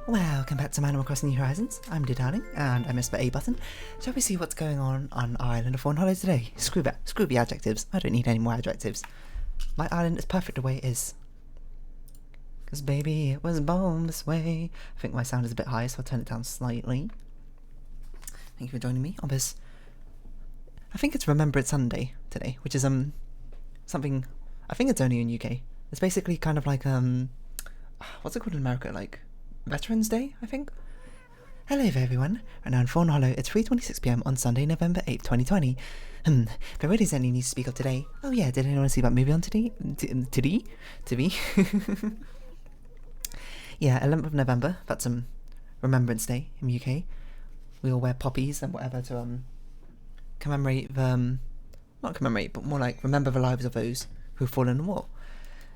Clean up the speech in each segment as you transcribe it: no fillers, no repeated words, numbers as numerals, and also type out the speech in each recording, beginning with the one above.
Welcome back to Animal Crossing New Horizons. I'm Darling, and I missed the A button. Shall we see what's going on our island of Fawnhollow today? Screw that. Screw the adjectives. I don't need any more adjectives. My island is perfect the way it is. Cause baby, it was born this way. I think my sound is a bit high, so I'll turn it down slightly. Thank you for joining me on this. I think it's Remembrance Sunday today, which is something. I think it's only in UK. It's basically kind of like what's it called in America? Like Veterans Day, I think. Hello there, everyone. Right now in Fawnhollow, it's 3:26 PM on Sunday, November 8th, 2020. There really is any news to speak of today. Oh yeah, did anyone see that movie on today? Today? Yeah, 11th of November. That's Remembrance Day in the UK. We all wear poppies and whatever to commemorate the not commemorate, but more like remember the lives of those who've fallen in war.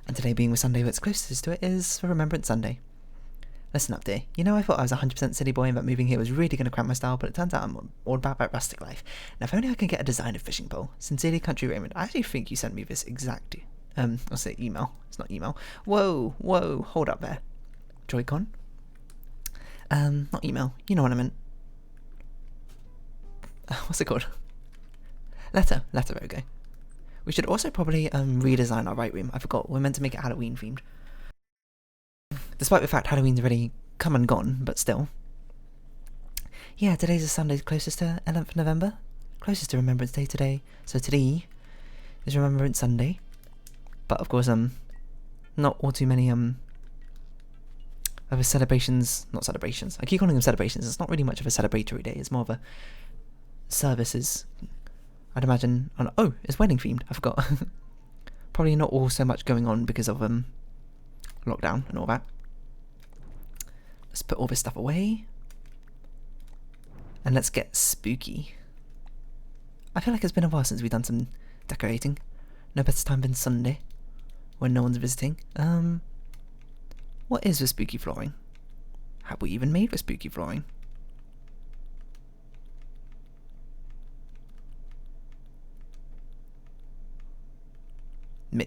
And today being the Sunday that's closest to it is for Remembrance Sunday. Listen up, dear. You know, I thought I was 100% city boy and that moving here was really going to cramp my style, but it turns out I'm all about that rustic life. Now, if only I can get a designer fishing pole. Sincerely, Country Raymond. I actually think you sent me this exact, I'll say email. It's not email. Whoa, hold up there. Joy-Con? Not email. You know what I meant. What's it called? Letter, there we go. We should also probably redesign our right room. I forgot, we're meant to make it Halloween themed. Despite the fact Halloween's already come and gone, but still. Yeah, today's the Sunday closest to 11th of November. Closest to Remembrance Day today. So today is Remembrance Sunday. But of course, not all too many, of the celebrations, not celebrations. I keep calling them celebrations. It's not really much of a celebratory day. It's more of a services. I'd imagine. Oh, it's wedding themed. I forgot. Probably not all so much going on because of lockdown and all that. Let's put all this stuff away. And let's get spooky. I feel like it's been a while since we've done some decorating. No better time than Sunday, when no one's visiting. What is the spooky flooring? Have we even made the spooky flooring?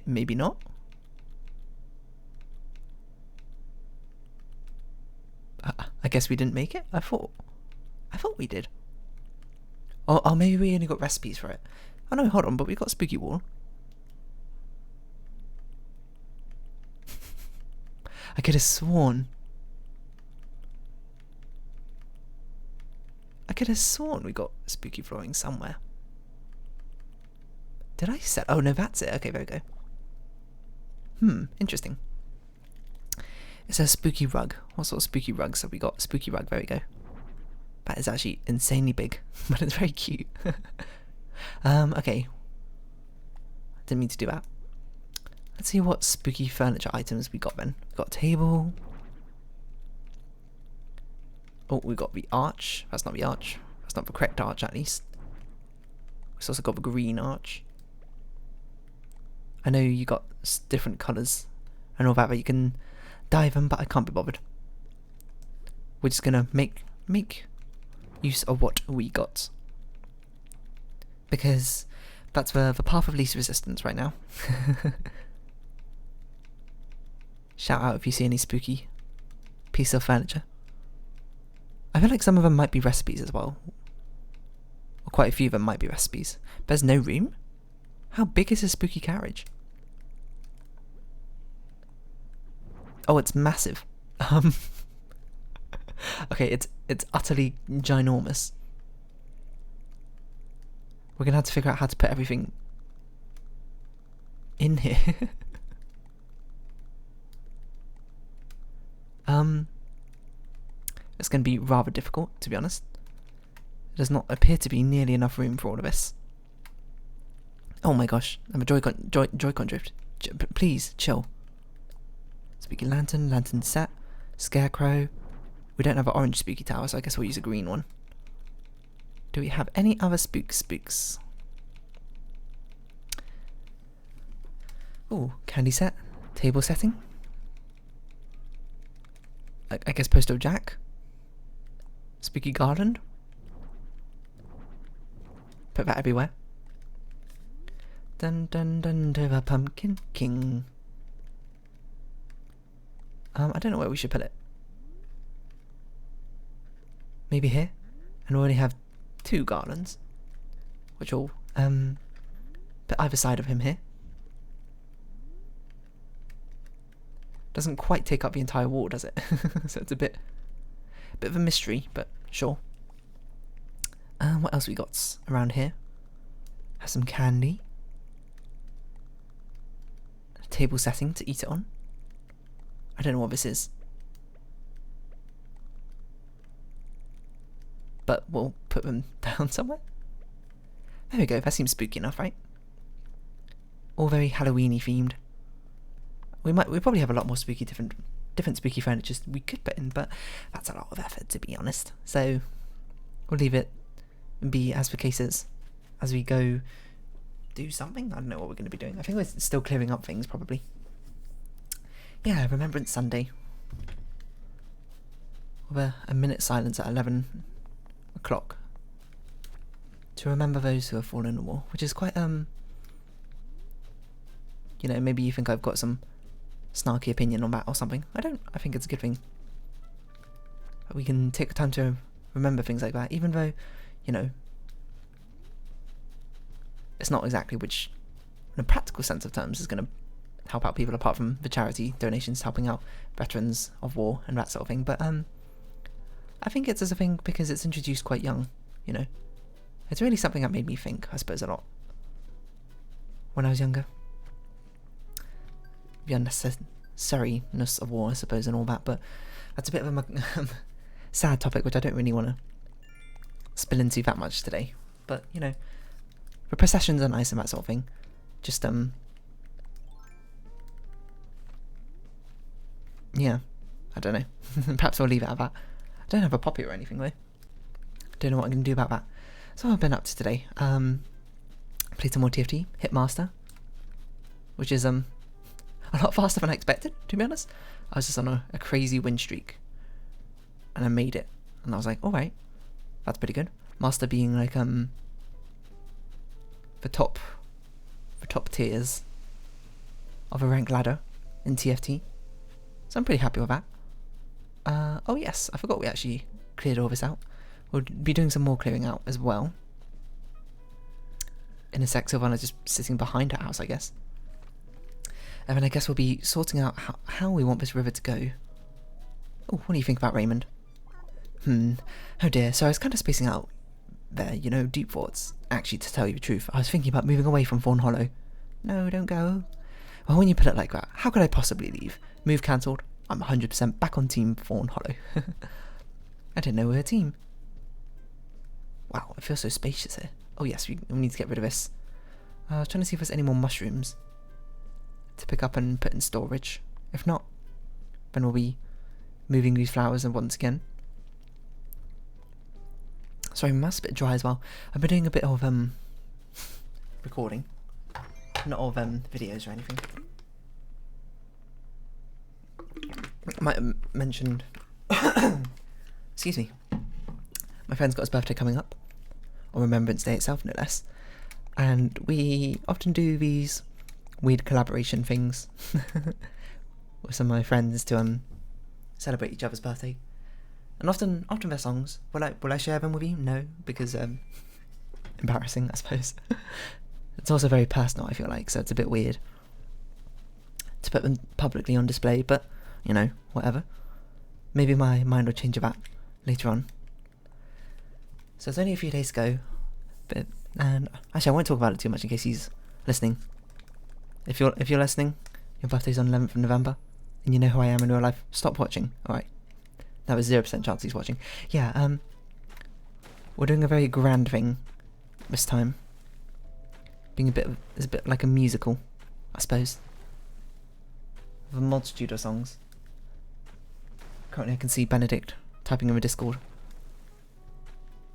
Maybe not. I guess we didn't make it. I thought we did. Oh, maybe we only got recipes for it. Oh no, hold on, but we got spooky wall. I could have sworn we got spooky flooring somewhere. Did I set? Oh no, that's it. Okay, there we go. Interesting. It says spooky rug. What sort of spooky rugs have we got? Spooky rug, there we go. That is actually insanely big, but it's very cute. Okay. Didn't mean to do that. Let's see what spooky furniture items we got then. We got a table. Oh, we got the arch. That's not the arch. That's not the correct arch, at least. We've also got the green arch. I know you got different colours and all that, but you can dye them, but I can't be bothered. We're just gonna make use of what we got, because that's the path of least resistance right now. Shout out if you see any spooky piece of furniture. I feel like some of them might be recipes as well, or quite a few of them might be recipes. There's no room? How big is a spooky carriage? Oh, it's massive. Okay, it's utterly ginormous. We're gonna have to figure out how to put everything in here. It's gonna be rather difficult, to be honest. There does not appear to be nearly enough room for all of this. Oh my gosh, I'm a Joy-Con drift. Please, chill. Spooky lantern set, scarecrow. We don't have an orange spooky tower, so I guess we'll use a green one. Do we have any other spooks? Ooh, candy set, table setting. I guess poster of Jack. Spooky garland. Put that everywhere. Dun dun dun to the Pumpkin King. I don't know where we should put it. maybe here, and we'll only have 2 garlands, which will put either side of him here. Doesn't quite take up the entire wall, does it? So it's a bit of a mystery, but sure. What else we got around here? Has some candy. A table setting to eat it on. I don't know what this is, but we'll put them down somewhere. There we go, that seems spooky enough, right? All very Halloween-y themed. We probably have a lot more spooky, different spooky furniture we could put in, but that's a lot of effort, to be honest. So we'll leave it and be as for cases as we go do something. I don't know what we're going to be doing. I think we're still clearing up things, probably. Yeah, Remembrance Sunday. With a minute silence at 11 o'clock to remember those who have fallen in the war, which is quite, you know, maybe you think I've got some snarky opinion on that or something. I don't. I think it's a good thing. But we can take the time to remember things like that, even though, you know, it's not exactly which, in a practical sense of terms, is going to help out people apart from the charity donations helping out veterans of war and that sort of thing. But I think it's as a thing because it's introduced quite young, you know. It's really something that made me think, I suppose, a lot when I was younger. The unnecessariness of war, I suppose, and all that, but that's a bit of a sad topic which I don't really want to spill into that much today. But, you know, the processions are nice and that sort of thing. Just, yeah, I don't know. Perhaps I'll leave it at that. I don't have a poppy or anything, though. Don't know what I'm going to do about that. So I've been up to today. Played some more TFT, hit Master, which is, a lot faster than I expected, to be honest. I was just on a crazy win streak, and I made it, and I was like, alright, that's pretty good. Master being like, the top tiers of a rank ladder in TFT, so I'm pretty happy with that. Oh yes, I forgot we actually cleared all this out. We'll be doing some more clearing out as well. In a sec, Sylvana's just sitting behind her house, I guess. And then I guess we'll be sorting out how we want this river to go. Oh, what do you think about Raymond? Oh dear, so I was kind of spacing out there, you know, deep thoughts. Actually, to tell you the truth, I was thinking about moving away from Fawnhollow. No, don't go. Well, when you put it like that, how could I possibly leave? Move cancelled. I'm 100% back on Team Fawnhollow. I didn't know we were a team. Wow, it feels so spacious here. Oh yes, we need to get rid of this. I was trying to see if there's any more mushrooms to pick up and put in storage. If not, then we'll be moving these flowers once again. Sorry, my mouth's a bit dry as well. I've been doing a bit of recording, not of videos or anything. I might have mentioned excuse me, my friend's got his birthday coming up on Remembrance Day itself, no less, and we often do these weird collaboration things with some of my friends to celebrate each other's birthday, and often their songs. Will I share them with you? No, because embarrassing, I suppose. It's also very personal, I feel like, so it's a bit weird to put them publicly on display, but you know, whatever. Maybe my mind will change about later on. So it's only a few days to go, and actually I won't talk about it too much in case he's listening. If you're listening, your birthday's on 11th of November, and you know who I am in real life, stop watching. Alright. That was 0% chance he's watching. Yeah, we're doing a very grand thing this time. It's a bit like a musical, I suppose. With a multitude of songs. Currently I can see Benedict typing in the Discord.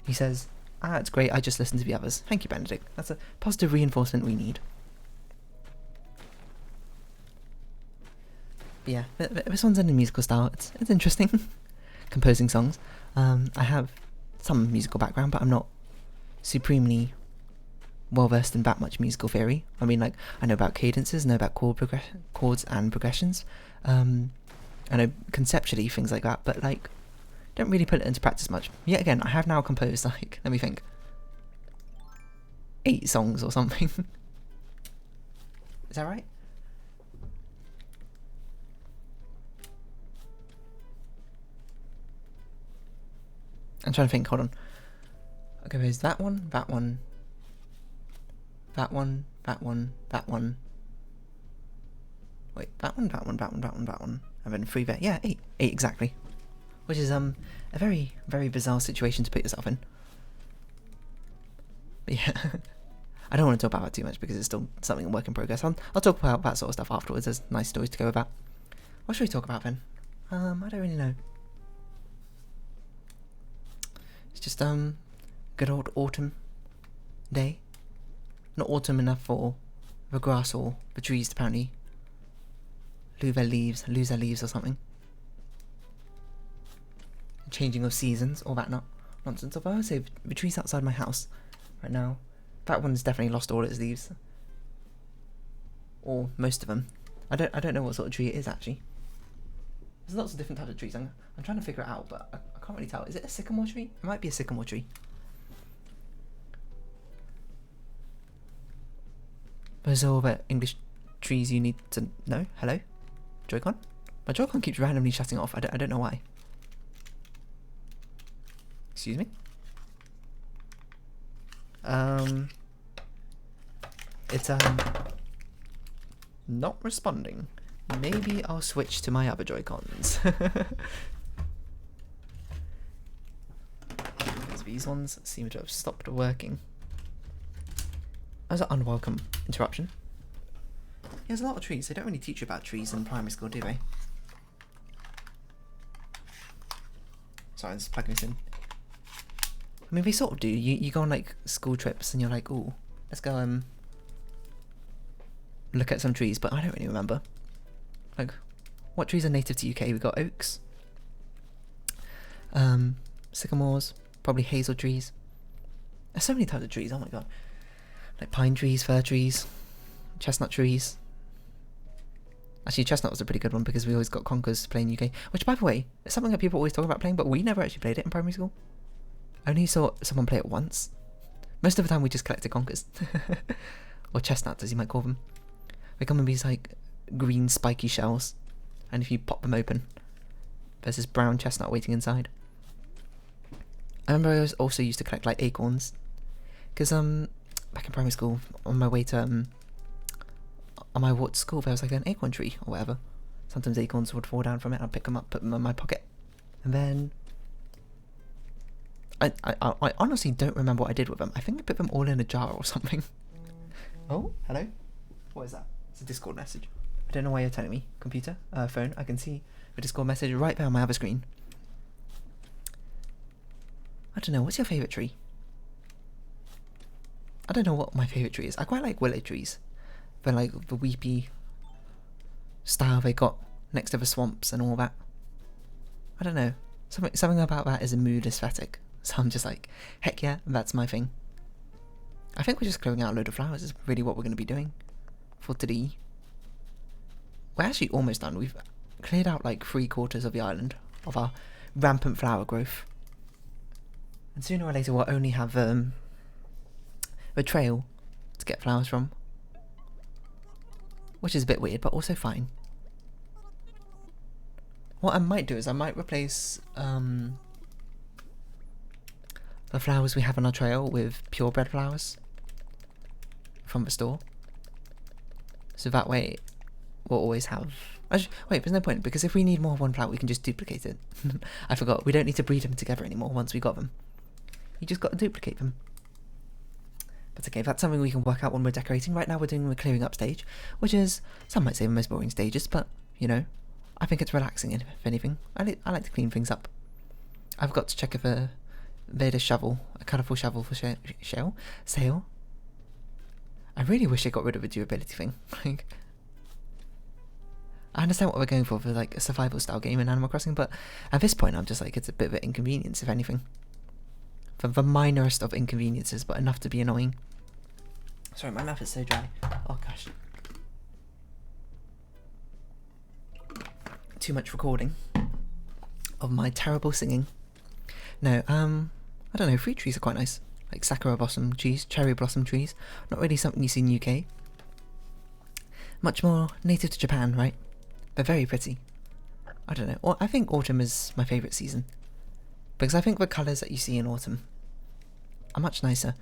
He says, it's great, I just listened to the others. Thank you, Benedict. That's a positive reinforcement we need. But yeah, this one's in a musical style. It's interesting. Composing songs. I have some musical background, but I'm not supremely well versed in that much musical theory. I mean, like, I know about cadences, know about chords and progressions. I know conceptually things like that, but like, don't really put it into practice much. Yet again, I have now composed, like, let me think, 8 songs or something. Is that right? I'm trying to think, hold on. Okay, there's that one, that one, that one, that one, that one. Wait, that one, that one, that one, that one, that one. And then 3 there. Yeah, 8. 8 exactly. Which is a very, very bizarre situation to put yourself in. But yeah. I don't want to talk about that too much because it's still something in work in progress. I'll talk about that sort of stuff afterwards. There's nice stories to go about. What should we talk about then? I don't really know. It's just good old autumn day. Not autumn enough for the grass or the trees to apparently lose their leaves or something. Changing of seasons, all that nonsense. Although I would say the trees outside my house right now, that one's definitely lost all its leaves, or most of them. I don't know what sort of tree it is actually. There's lots of different types of trees. I'm trying to figure it out, but I can't really tell. Is it a sycamore tree? It might be a sycamore tree. Those are all the English trees you need to know. Hello, Joy-Con? My Joy-Con keeps randomly shutting off. I don't know why. Excuse me? It's not responding. Maybe I'll switch to my other Joy-Cons. Because these ones seem to have stopped working. That was an unwelcome interruption. Yeah, there's a lot of trees. They don't really teach you about trees in primary school, do they? Sorry, I'm just plugging this in. I mean, they sort of do. You go on like school trips and you're like, ooh, let's go look at some trees, but I don't really remember. Like, what trees are native to UK? We've got oaks, sycamores, probably hazel trees. There's so many types of trees, oh my god. Like pine trees, fir trees, chestnut trees. Actually, chestnut was a pretty good one because we always got conkers to play in UK. Which, by the way, is something that people always talk about playing, but we never actually played it in primary school. I only saw someone play it once. Most of the time we just collected conkers. Or chestnuts, as you might call them. They come in these like green spiky shells, and if you pop them open, there's this brown chestnut waiting inside. I remember I also used to collect like acorns, because back in primary school, on my way to on my walk to school, there was like an acorn tree or whatever. Sometimes acorns would fall down from it. I'd pick them up, put them in my pocket, and then I honestly don't remember what I did with them. I think I put them all in a jar or something. Oh, hello. What is that? It's a Discord message. I don't know why you're telling me. Computer, phone. I can see the Discord message right there on my other screen. I don't know. What's your favourite tree? I don't know what my favourite tree is. I quite like willow trees. They're like the weepy style they got next to the swamps and all that. I don't know. Something about that is a mood aesthetic. So I'm just like, heck yeah, that's my thing. I think we're just clearing out a load of flowers is really what we're going to be doing for today. We're actually almost done. We've cleared out like 3/4 of the island of our rampant flower growth. And sooner or later we'll only have a trail to get flowers from. Which is a bit weird, but also fine. What I might do is I might replace the flowers we have on our trail with purebred flowers from the store. So that way we'll always have... wait, there's no point, because if we need more of one flower we can just duplicate it. I forgot, we don't need to breed them together anymore once we got them. You just got to duplicate them. But okay, that's something we can work out when we're decorating. Right now we're doing the clearing up stage, which is, some might say, the most boring stages, but, you know, I think it's relaxing, if anything. I like to clean things up. I've got to check if they had a shovel, a colourful shovel for sale. I really wish they got rid of the durability thing. Like, I understand what we're going for like a survival style game in Animal Crossing, but at this point I'm just like, it's a bit of an inconvenience, if anything. For the minorest of inconveniences, but enough to be annoying. Sorry, my mouth is so dry. Oh gosh. Too much recording of my terrible singing. No, I don't know, fruit trees are quite nice. Like sakura blossom trees, cherry blossom trees. Not really something you see in the UK. Much more native to Japan, right? But very pretty. I don't know. I think autumn is my favourite season. Because I think the colours that you see in autumn are much nicer.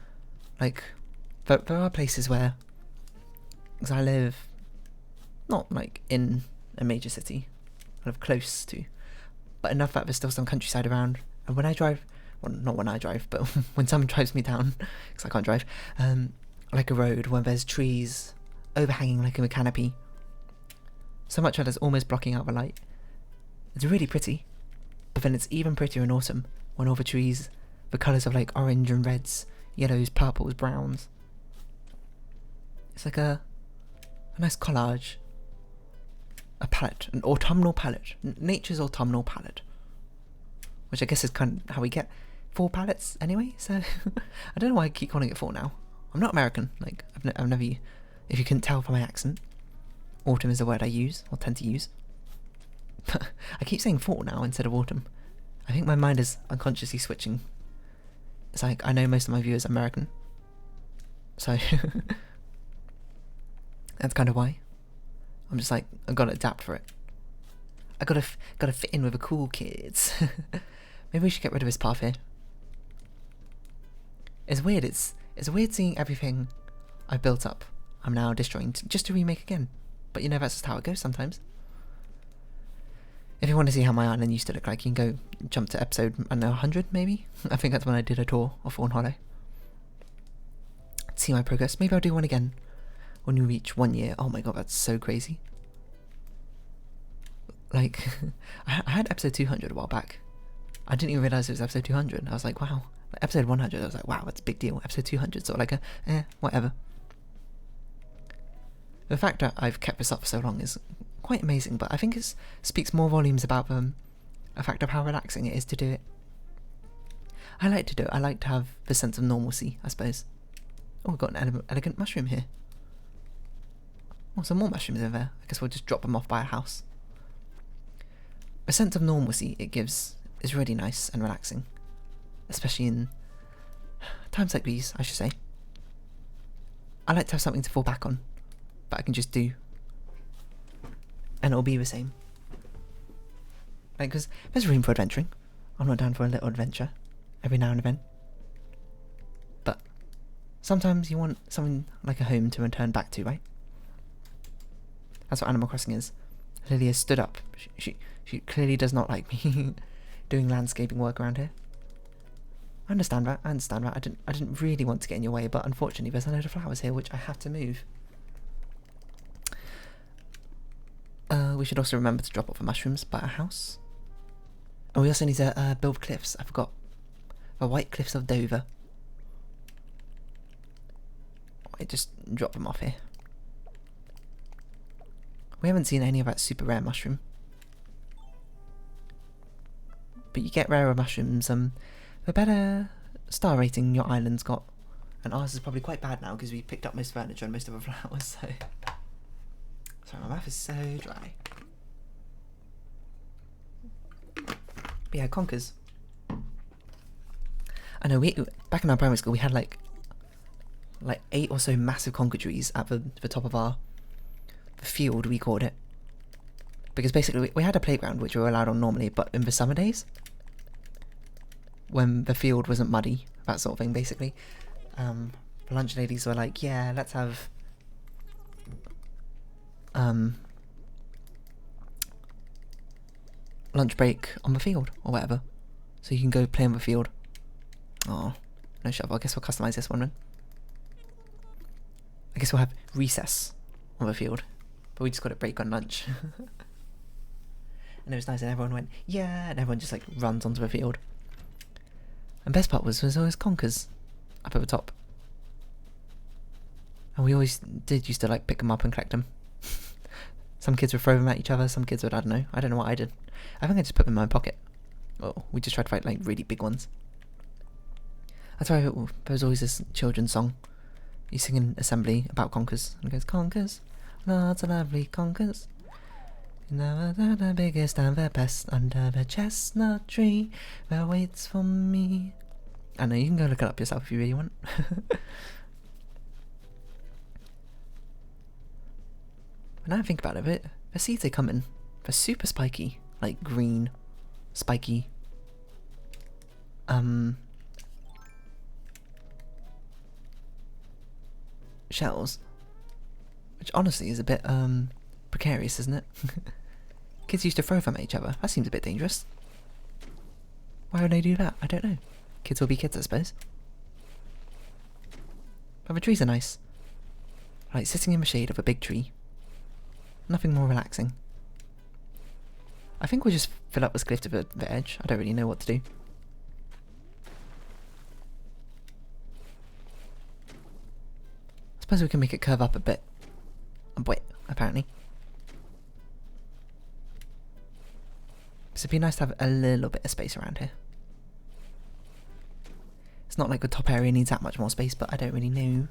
Like, there are places where... Because I live not like in a major city, kind of close to, but enough that there's still some countryside around. And when I drive, well, not when I drive, but when someone drives me down, because I can't drive, like a road where there's trees overhanging like a canopy, so much that it's almost blocking out the light. It's really pretty, but then it's even prettier in autumn when all the trees, the colours of like orange and reds, yellows, purples, browns. It's like a nice collage. A palette, an autumnal palette. Nature's autumnal palette. Which I guess is kind of how we get fall palettes anyway, so... I don't know why I keep calling it fall now. I'm not American, like, I've never... If you couldn't tell from my accent, autumn is a word I use, or tend to use. I keep saying fall now instead of autumn. I think my mind is unconsciously switching. It's like, I know most of my viewers are American. So... That's kind of why. I'm just like, I've got to adapt for it. I gotta fit in with the cool kids. Maybe we should get rid of this path here. It's weird. It's weird seeing everything I built up. I'm now destroying just to remake again. But you know, that's just how it goes sometimes. If you want to see how my island used to look like, you can go jump to episode, I don't know, 100 maybe? I think that's when I did a tour of Fawnhollow. See my progress. Maybe I'll do one again when we reach 1 year. Oh my god, that's so crazy. Like, I had episode 200 a while back. I didn't even realise it was episode 200. I was like, wow. Like, episode 100, I was like, wow, that's a big deal. Episode 200, sort of like whatever. The fact that I've kept this up for so long is quite amazing, but I think it speaks more volumes about the fact of how relaxing it is to do it. I like to do it. I like to have the sense of normalcy, I suppose. Oh, we've got an elegant mushroom here. Oh, some more mushrooms over there. I guess we'll just drop them off by a house. A sense of normalcy it gives is really nice and relaxing. Especially in times like these, I should say. I like to have something to fall back on that I can just do. And it'll be the same. Like, because there's room for adventuring. I'm not down for a little adventure every now and then. But sometimes you want something like a home to return back to, right? That's what Animal Crossing is. Lily has stood up. She clearly does not like me doing landscaping work around here. I understand that. I didn't really want to get in your way, but unfortunately there's a load of flowers here which I have to move. We should also remember to drop off the mushrooms by our house. And we also need to build cliffs. I forgot. The White Cliffs of Dover. I just drop them off here. We haven't seen any of that super rare mushroom. But you get rarer mushrooms, the better star rating your island's got. And ours is probably quite bad now because we picked up most furniture and most of the flowers, so... Sorry, my mouth is so dry. But yeah, conkers. I know, back in our primary school we had like 8 or so massive conker trees at the top of our field, we called it. Because basically we had a playground which we were allowed on normally, but in the summer days, when the field wasn't muddy, that sort of thing, basically, the lunch ladies were like, yeah, let's have lunch break on the field or whatever, so you can go play on the field. Oh, no shovel. I guess we'll customize this one then. I guess we'll have recess on the field, but we just got it break on lunch. And it was nice, and everyone went, yeah, and everyone just like runs onto the field. And best part was always conkers up at the top. And we always used to like pick them up and collect them. Some kids would throw them at each other, some kids would, I don't know what I did. I think I just put them in my pocket. Oh, we just tried to find like really big ones. That's why there was always this children's song you sing in assembly about conkers. And it goes, conkers, lots of lovely conkers. Now the biggest and the best under the chestnut tree that waits for me. I know, you can go look it up yourself if you really want. When I think about it, the seeds they come in, they're super spiky, like green, spiky. Shells, which honestly is a bit precarious, isn't it? Kids used to throw them at each other. That seems a bit dangerous. Why would they do that? I don't know. Kids will be kids, I suppose. But the trees are nice. Like sitting in the shade of a big tree. Nothing more relaxing. I think we'll just fill up this cliff to the edge. I don't really know what to do. I suppose we can make it curve up a bit. Apparently. So it'd be nice to have a little bit of space around here. It's not like the top area needs that much more space, but I don't really know.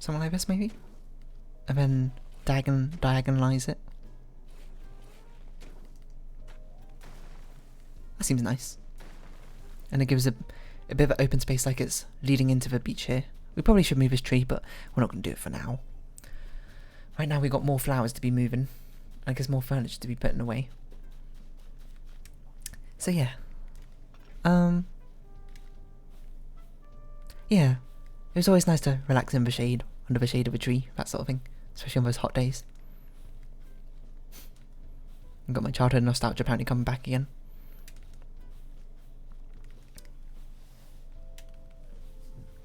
Something like this, maybe? And then diagonalize it. That seems nice. And it gives a bit of an open space like it's leading into the beach here. We probably should move this tree, but we're not going to do it for now. Right now we've got more flowers to be moving. I guess more furniture to be putting away. So yeah. Yeah. It was always nice to relax in the shade, under the shade of a tree, that sort of thing. Especially on those hot days. I've got my childhood nostalgia apparently coming back again.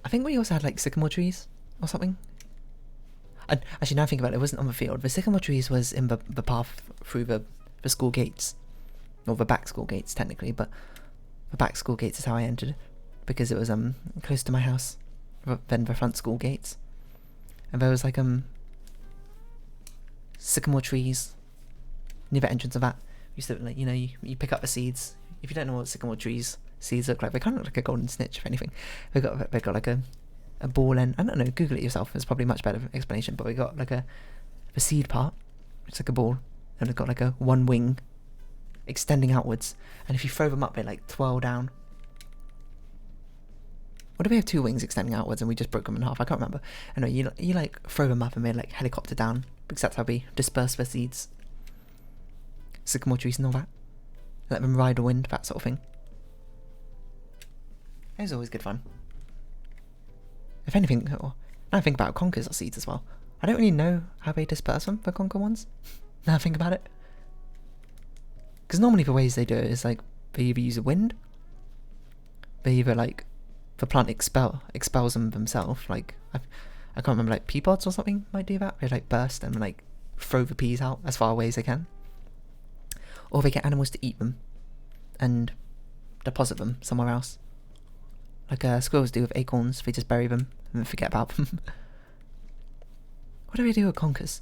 I think we also had like sycamore trees or something. And actually, now I think about it, it wasn't on the field. The sycamore trees was in the path through the school gates. Or the back school gates, technically, but the back school gates is how I entered. Because it was close to my house than the front school gates. And there was like sycamore trees near the entrance of that. You used to, like, you know, you pick up the seeds. If you don't know what sycamore trees seeds look like, they kind of look like a golden snitch, if anything. They got like a ball end. I don't know, Google it yourself. It's probably a much better explanation. But we got like the seed part, it's like a ball, and it's got like one wing extending outwards. And if you throw them up, they like twirl down. Or do we have two wings extending outwards and we just broke them in half? I can't remember. Anyway, you like throw them up and they like helicopter down, because that's how we disperse the seeds. Sycamore trees and all that. Let them ride the wind, that sort of thing. It was always good fun. If anything, now I think about conkers or seeds as well. I don't really know how they disperse them, the conker ones. Now I think about it. Because normally the ways they do it is like, they either use the wind, they either like, the plant expels them themselves. Like, I can't remember, like pea pods or something might do that. They like burst and like throw the peas out as far away as they can. Or they get animals to eat them and deposit them somewhere else. Like squirrels do with acorns, they just bury them and forget about them. What do they do with conkers?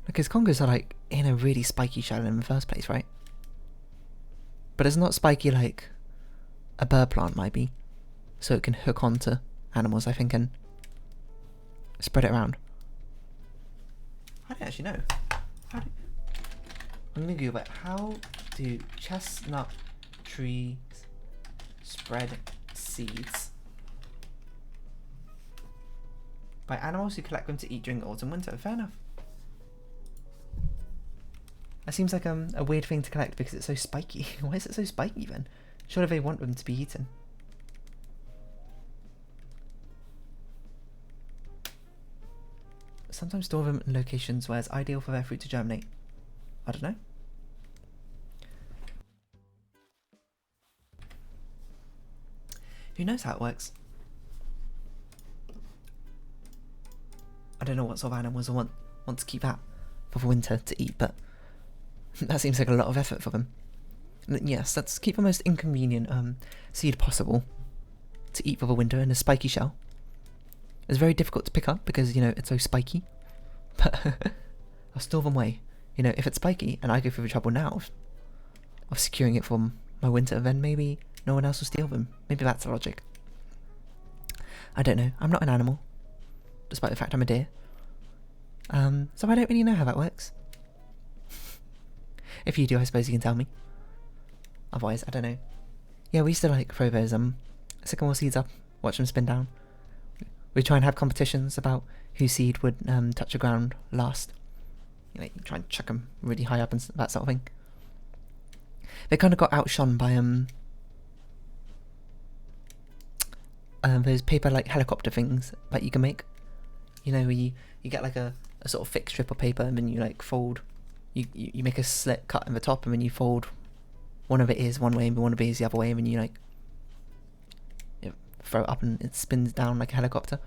Because conkers are like in a really spiky shell in the first place, right? But it's not spiky like a bird plant might be. So it can hook onto animals, I think, and spread it around. I don't actually know. I'm gonna Google it. How do chestnut trees spread seeds? By animals who collect them to eat during autumn and winter. Fair enough. That seems like a weird thing to collect because it's so spiky. Why is it so spiky then? Surely they want them to be eaten. Sometimes store them in locations where it's ideal for their fruit to germinate. I don't know. Who knows how it works? I don't know what sort of animals want to keep that for the winter to eat, but that seems like a lot of effort for them. Yes, let's keep the most inconvenient seed possible to eat for the winter in a spiky shell. It's very difficult to pick up because, you know, it's so spiky. But I'll store them away. You know, if it's spiky and I go through the trouble now of securing it for my winter, then maybe no one else will steal them. Maybe that's the logic. I don't know. I'm not an animal, despite the fact I'm a deer. So I don't really know how that works. If you do, I suppose you can tell me. Otherwise, I don't know. Yeah, we used to like throw those sycamore seeds up, watch them spin down. We try and have competitions about whose seed would touch the ground last. You know, you try and chuck them really high up and that sort of thing. They kind of got outshone by those paper like helicopter things that you can make. You know, where you get like a sort of thick strip of paper and then you like fold. You make a slit cut in the top and then you fold. One of it is one way and one of it is the other way, and then you like throw it up and it spins down like a helicopter.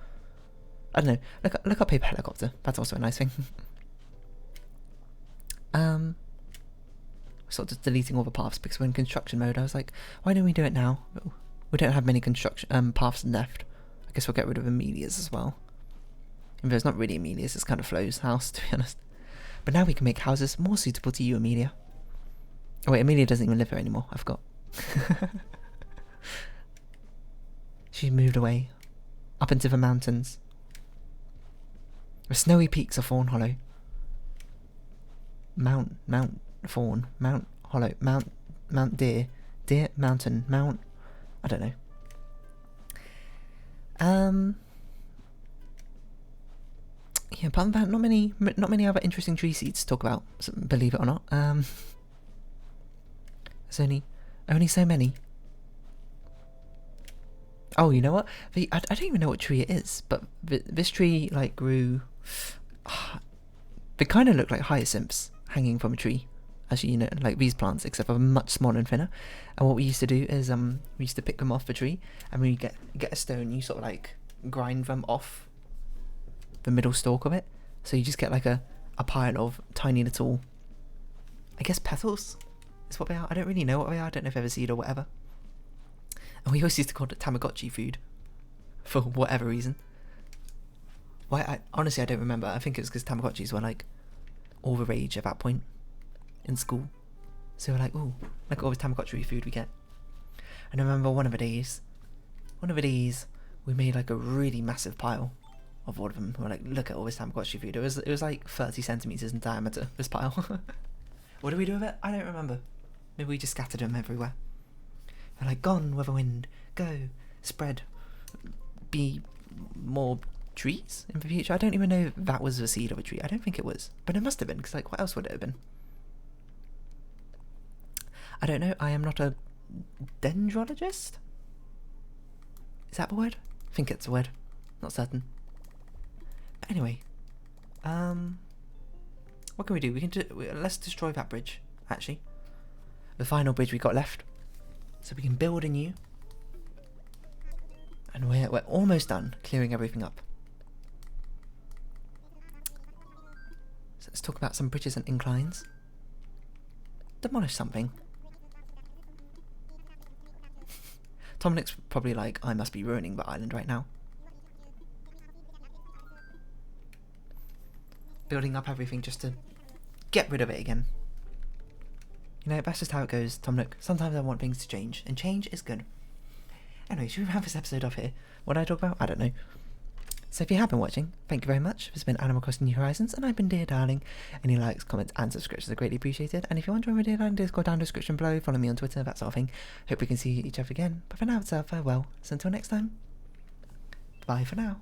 I don't know. Look up paper helicopter. That's also a nice thing. Sort of just deleting all the paths because we're in construction mode. I was like, why don't we do it now? We don't have many construction paths left. I guess we'll get rid of Amelia's as well. Even though it's not really Amelia's, it's kind of Flo's house, to be honest. But now we can make houses more suitable to you, Amelia. Oh wait, Amelia doesn't even live here anymore. I forgot. She's moved away, up into the mountains. The snowy peaks of Fawnhollow. Mount Fawn, Mount Hollow, Mount Deer, Mountain, Mount. I don't know. Yeah, apart from that, not many other interesting tree seeds to talk about. Believe it or not. There's only so many. Oh, you know what? I don't even know what tree it is, but this tree like grew. They kind of look like hyacinths hanging from a tree. Actually, you know, like these plants, except for much smaller and thinner. And what we used to do is we used to pick them off the tree, and when you get a stone, you sort of like grind them off the middle stalk of it. So you just get like a pile of tiny little, I guess petals is what they are. I don't really know what they are. I don't know if they're seed or whatever. And we always used to call it Tamagotchi food for whatever reason. Why? Honestly, I don't remember. I think it was because Tamagotchis were like all the rage at that point in school. So we're like, ooh, look at all this Tamagotchi food we get. And I remember one of the days, we made like a really massive pile of all of them. We're like, look at all this Tamagotchi food. It was like 30 centimeters in diameter, this pile. What did we do with it? I don't remember. Maybe we just scattered them everywhere. We're like, gone with the wind, go, spread, be more trees in the future. I don't even know if that was the seed of a tree. I don't think it was, but it must have been, because like, what else would it have been? I don't know. I am not a dendrologist. Is that the word? I think it's a word. Not certain. But anyway, what can we do? Let's destroy that bridge. Actually, the final bridge we got left, so we can build a new. And we're almost done clearing everything up. So let's talk about some bridges and inclines. Demolish something. Dominic's probably like, I must be ruining the island right now. Building up everything just to get rid of it again. You know, that's just how it goes, Dominic. Sometimes I want things to change, and change is good. Anyway, should we wrap this episode off here? What did I talk about? I don't know. So if you have been watching, thank you very much. This has been Animal Crossing New Horizons, and I've been Dear Darling. Any likes, comments, and subscriptions are greatly appreciated. And if you want to join my Dear Darling Discord, down in the description below, follow me on Twitter, that sort of thing. Hope we can see each other again. But for now, it's farewell. So until next time, bye for now.